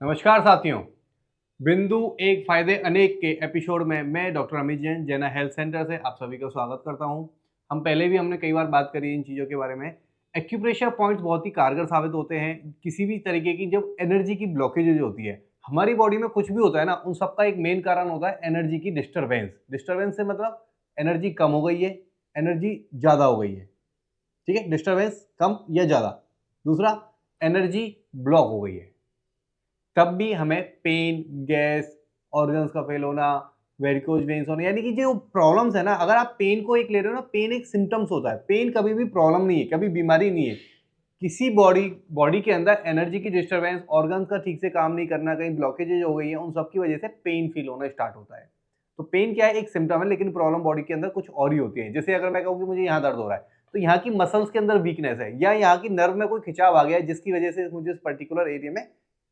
नमस्कार साथियों। बिंदु एक फायदे अनेक के एपिसोड में मैं डॉक्टर अमित जैन जैना हेल्थ सेंटर से आप सभी का स्वागत करता हूं। हम पहले भी हमने कई बार बात करी इन चीज़ों के बारे में। एक्यूप्रेशर पॉइंट्स बहुत ही कारगर साबित होते हैं किसी भी तरीके की जब एनर्जी की ब्लॉकेज होती है। हमारी बॉडी में कुछ भी होता है ना, उन सबका एक मेन कारण होता है एनर्जी की डिस्टर्बेंस। डिस्टर्बेंस से मतलब एनर्जी कम हो गई है, एनर्जी ज़्यादा हो गई है। ठीक है, डिस्टर्बेंस कम या ज़्यादा। दूसरा, एनर्जी ब्लॉक हो गई है, तब भी हमें पेन, गैस, ऑर्गन्स का फेल होना, वेरिकोज वेन्स होना, यानी कि जो प्रॉब्लम्स है ना, अगर आप पेन को एक ले रहे हो ना, पेन एक सिम्पटम्स होता है। पेन कभी भी प्रॉब्लम नहीं है, कभी बीमारी नहीं है। किसी बॉडी बॉडी के अंदर एनर्जी की डिस्टर्बेंस, ऑर्गन्स का ठीक से काम नहीं करना, कहीं ब्लॉकेजेज हो गई है, उन सब की वजह से पेन फील होना स्टार्ट होता है। तो पेन क्या है, एक सिम्पटम है, लेकिन प्रॉब्लम बॉडी के अंदर कुछ और ही होती है। जैसे अगर मैं कहूँ कि मुझे यहाँ दर्द हो रहा है, तो यहाँ की मसल्स के अंदर वीकनेस है या यहाँ की नर्व में कोई खिंचाव आ गया है, जिसकी वजह से मुझे इस पर्टिकुलर एरिया में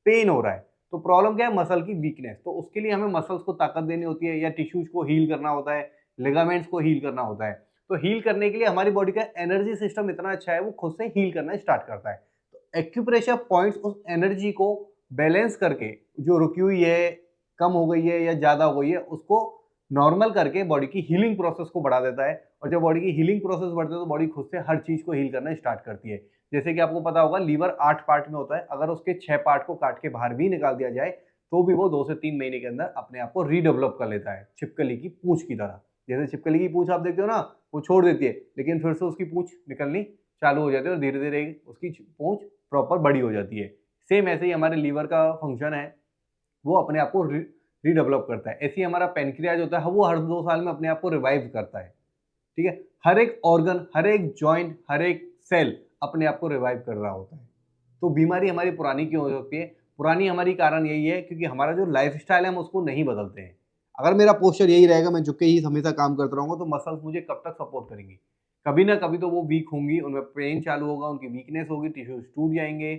पेन हो रहा है। तो प्रॉब्लम क्या है, मसल की वीकनेस। तो उसके लिए हमें मसल्स को ताकत देनी होती है या टिश्यूज को हील करना होता है, लिगामेंट्स को हील करना होता है। तो हील करने के लिए हमारी बॉडी का एनर्जी सिस्टम इतना अच्छा है, वो खुद से हील करना स्टार्ट करता है। तो एक्यूप्रेशर पॉइंट्स उस एनर्जी को बैलेंस करके, जो रुकी हुई है, कम हो गई है या ज़्यादा हो गई है, उसको नॉर्मल करके बॉडी की हीलिंग प्रोसेस को बढ़ा देता है। और जब बॉडी की हीलिंग प्रोसेस बढ़ती है तो बॉडी खुद से हर चीज़ को हील करना स्टार्ट करती है। जैसे कि आपको पता होगा, लीवर 8 पार्ट में होता है, अगर उसके 6 पार्ट को काट के बाहर भी निकाल दिया जाए, तो भी वो 2 से 3 महीने के अंदर अपने आप को रीडेवलप कर लेता है, छिपकली की पूँछ की तरह। जैसे छिपकली की पूँछ आप देखते हो ना, वो छोड़ देती है, लेकिन फिर से उसकी पूँछ निकलनी चालू हो जाती है और धीरे-धीरे उसकी पूँछ प्रॉपर बड़ी हो जाती है। सेम ऐसे ही हमारे लीवर का फंक्शन है, वो अपने आप को रीडेवलप करता है। ऐसे ही हमारा पैनक्रियाज होता है, वो हर 2 साल में अपने आप को रिवाइव करता है। ठीक है? हर एक ऑर्गन, हर एक जॉइंट, हर एक सेल अपने आप को रिवाइव कर रहा होता है। तो बीमारी हमारी पुरानी क्यों हो सकती है? पुरानी हमारी कारण यही है क्योंकि हमारा जो लाइफ़स्टाइल है हम उसको नहीं बदलते हैं। अगर मेरा पोस्चर यही रहेगा, मैं झुक के ही हमेशा काम करता रहूँगा, तो मसल्स मुझे कब तक सपोर्ट करेंगी? कभी ना कभी तो वो वीक होंगी, उनमें पेन चालू होगा, उनकी वीकनेस होगी, टिश्यूज़ टूट जाएँगे,